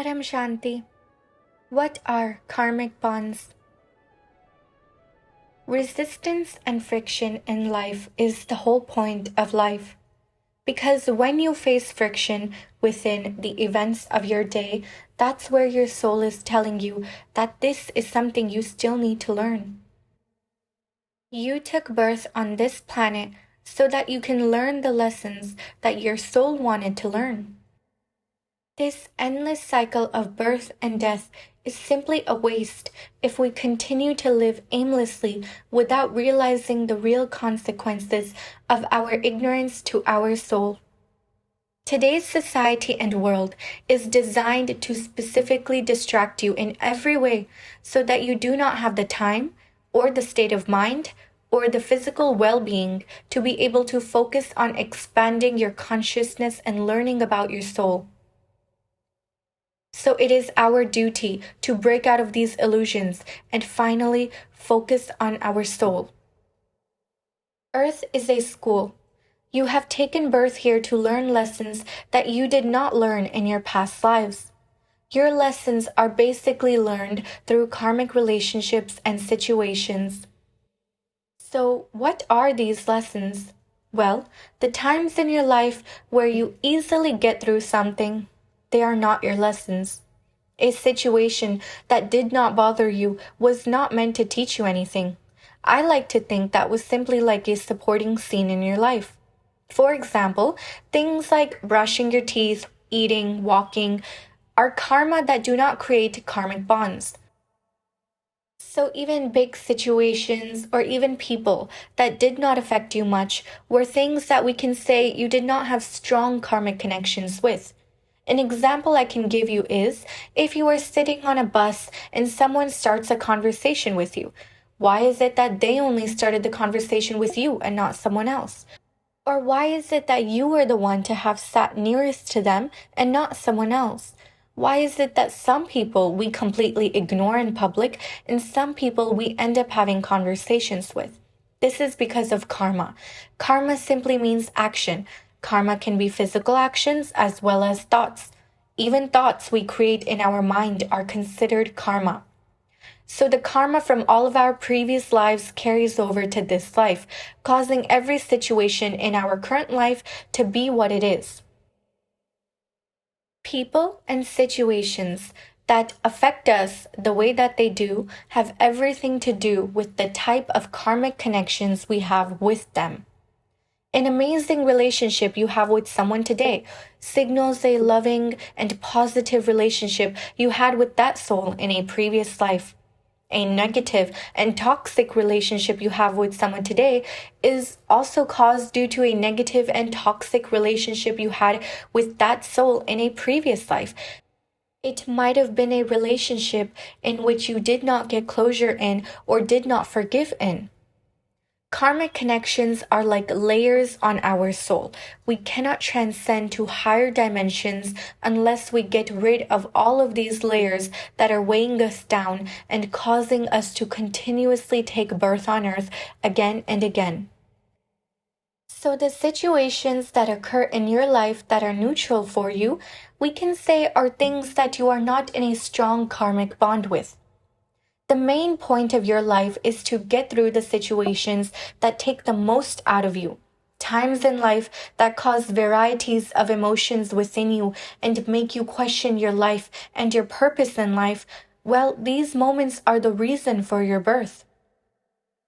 Param Shanti. What are karmic bonds? Resistance and friction in life is the whole point of life. Because when you face friction within the events of your day, that's where your soul is telling you that this is something you still need to learn. You took birth on this planet so that you can learn the lessons that your soul wanted to learn. This endless cycle of birth and death is simply a waste if we continue to live aimlessly without realizing the real consequences of our ignorance to our soul. Today's society and world is designed to specifically distract you in every way so that you do not have the time, or the state of mind, or the physical well-being to be able to focus on expanding your consciousness and learning about your soul. So it is our duty to break out of these illusions and finally focus on our soul. Earth is a school. You have taken birth here to learn lessons that you did not learn in your past lives. Your lessons are basically learned through karmic relationships and situations. So, what are these lessons? Well, the times in your life where you easily get through something, they are not your lessons. A situation that did not bother you was not meant to teach you anything. I like to think that was simply like a supporting scene in your life. For example, things like brushing your teeth, eating, walking, are karma that do not create karmic bonds. So even big situations or even people that did not affect you much were things that we can say you did not have strong karmic connections with. An example I can give you is if you are sitting on a bus and someone starts a conversation with you. Why is it that they only started the conversation with you and not someone else? Or why is it that you were the one to have sat nearest to them and not someone else? Why is it that some people we completely ignore in public and some people we end up having conversations with? This is because of karma. Karma simply means action. Karma can be physical actions as well as thoughts. Even thoughts we create in our mind are considered karma. So the karma from all of our previous lives carries over to this life, causing every situation in our current life to be what it is. People and situations that affect us the way that they do have everything to do with the type of karmic connections we have with them. An amazing relationship you have with someone today signals a loving and positive relationship you had with that soul in a previous life. A negative and toxic relationship you have with someone today is also caused due to a negative and toxic relationship you had with that soul in a previous life. It might have been a relationship in which you did not get closure in or did not forgive in. Karmic connections are like layers on our soul. We cannot transcend to higher dimensions unless we get rid of all of these layers that are weighing us down and causing us to continuously take birth on earth again and again. So the situations that occur in your life that are neutral for you, we can say are things that you are not in a strong karmic bond with. The main point of your life is to get through the situations that take the most out of you. Times in life that cause varieties of emotions within you and make you question your life and your purpose in life. Well, these moments are the reason for your birth.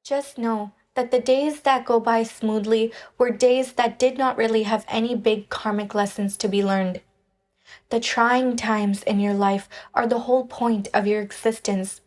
Just know that the days that go by smoothly were days that did not really have any big karmic lessons to be learned. The trying times in your life are the whole point of your existence.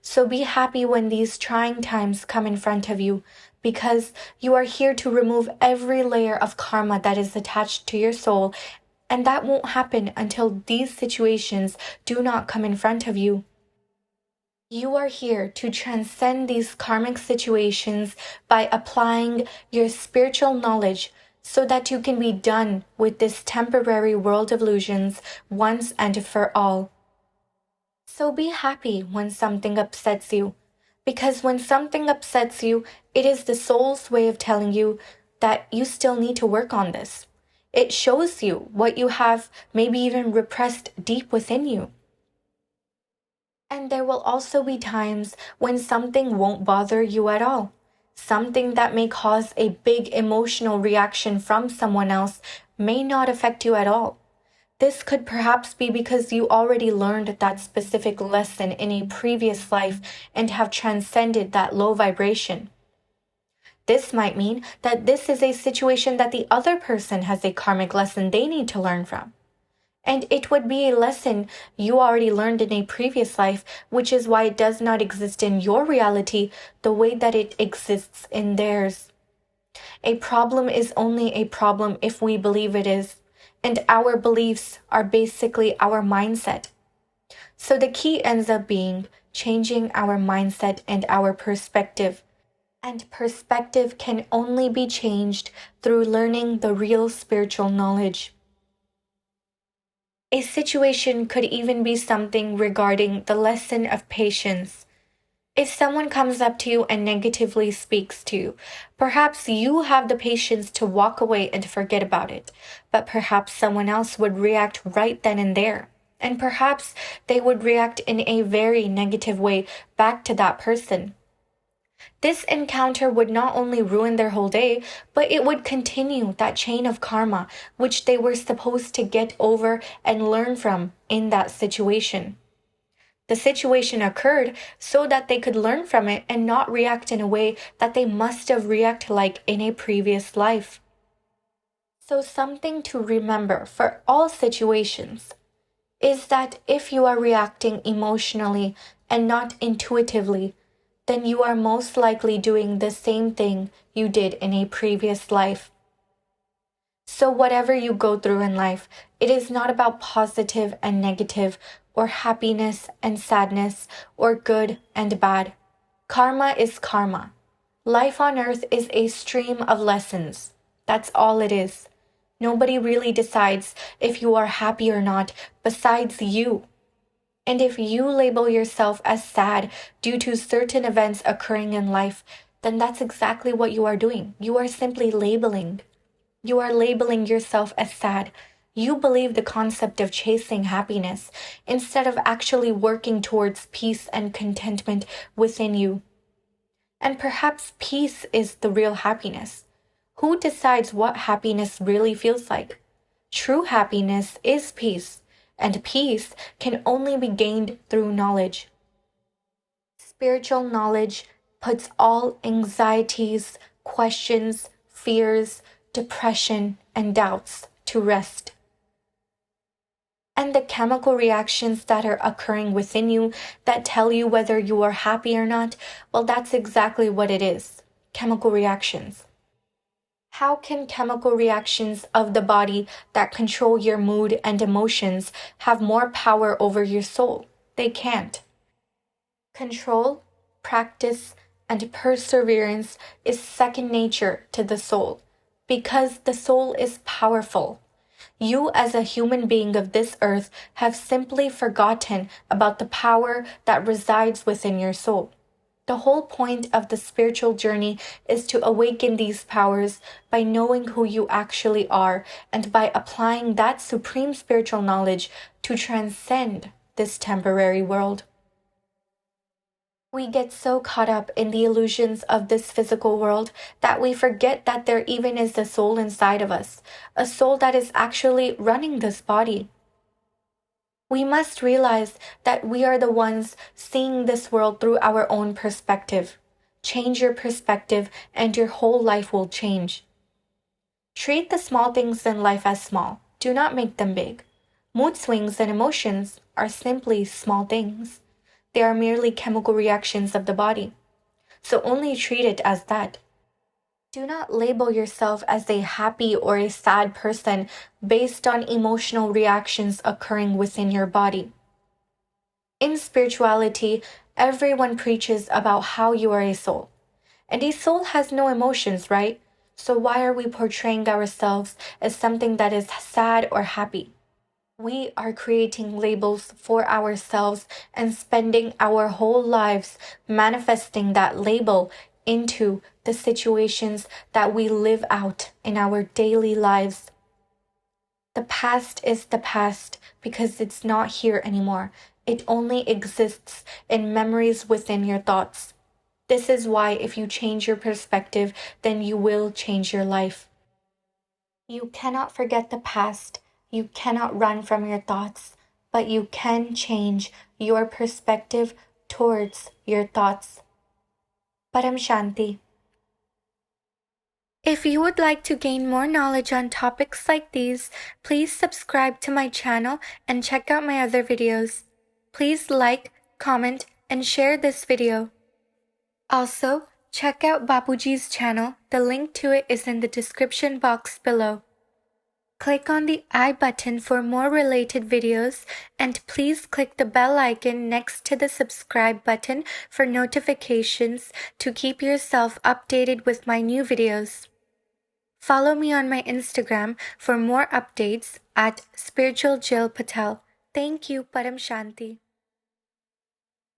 So be happy when these trying times come in front of you, because you are here to remove every layer of karma that is attached to your soul, and that won't happen until these situations do not come in front of you. You are here to transcend these karmic situations by applying your spiritual knowledge so that you can be done with this temporary world of illusions once and for all. So be happy when something upsets you, because when something upsets you, it is the soul's way of telling you that you still need to work on this. It shows you what you have maybe even repressed deep within you. And there will also be times when something won't bother you at all. Something that may cause a big emotional reaction from someone else may not affect you at all. This could perhaps be because you already learned that specific lesson in a previous life and have transcended that low vibration. This might mean that this is a situation that the other person has a karmic lesson they need to learn from. And it would be a lesson you already learned in a previous life, which is why it does not exist in your reality the way that it exists in theirs. A problem is only a problem if we believe it is, and our beliefs are basically our mindset. So the key ends up being changing our mindset and our perspective. And perspective can only be changed through learning the real spiritual knowledge. A situation could even be something regarding the lesson of patience. If someone comes up to you and negatively speaks to you, perhaps you have the patience to walk away and forget about it, but perhaps someone else would react right then and there. And perhaps they would react in a very negative way back to that person. This encounter would not only ruin their whole day, but it would continue that chain of karma which they were supposed to get over and learn from in that situation. The situation occurred so that they could learn from it and not react in a way that they must have reacted like in a previous life. So something to remember for all situations is that if you are reacting emotionally and not intuitively, then you are most likely doing the same thing you did in a previous life. So whatever you go through in life, it is not about positive and negative, or happiness and sadness, or good and bad. Karma is karma. Life on earth is a stream of lessons. That's all it is. Nobody really decides if you are happy or not besides you. And if you label yourself as sad due to certain events occurring in life, then that's exactly what you are doing. You are simply labeling. You are labeling yourself as sad. You believe the concept of chasing happiness instead of actually working towards peace and contentment within you. And perhaps peace is the real happiness. Who decides what happiness really feels like? True happiness is peace. And peace can only be gained through knowledge. Spiritual knowledge puts all anxieties, questions, fears, depression, and doubts to rest. And the chemical reactions that are occurring within you that tell you whether you are happy or not, well, that's exactly what it is. Chemical reactions. How can chemical reactions of the body that control your mood and emotions have more power over your soul? They can't. Control, practice, and perseverance is second nature to the soul, because the soul is powerful. You as a human being of this earth have simply forgotten about the power that resides within your soul. The whole point of the spiritual journey is to awaken these powers by knowing who you actually are and by applying that supreme spiritual knowledge to transcend this temporary world. We get so caught up in the illusions of this physical world that we forget that there even is a soul inside of us, a soul that is actually running this body. We must realize that we are the ones seeing this world through our own perspective. Change your perspective and your whole life will change. Treat the small things in life as small. Do not make them big. Mood swings and emotions are simply small things. They are merely chemical reactions of the body. So only treat it as that. Do not label yourself as a happy or a sad person based on emotional reactions occurring within your body. In spirituality, everyone preaches about how you are a soul. And a soul has no emotions, right? So why are we portraying ourselves as something that is sad or happy? We are creating labels for ourselves and spending our whole lives manifesting that label into the situations that we live out in our daily lives. The past is the past because it's not here anymore. It only exists in memories within your thoughts. This is why if you change your perspective, then you will change your life. You cannot forget the past. You cannot run from your thoughts, but you can change your perspective towards your thoughts. Param Shanti. If you would like to gain more knowledge on topics like these, please subscribe to my channel and check out my other videos. Please like, comment, and share this video. Also, check out Bapuji's channel. The link to it is in the description box below. Click on the I button for more related videos, and please click the bell icon next to the subscribe button for notifications to keep yourself updated with my new videos. Follow me on my Instagram for more updates at Spiritual Jill Patel. Thank you, Param Shanti.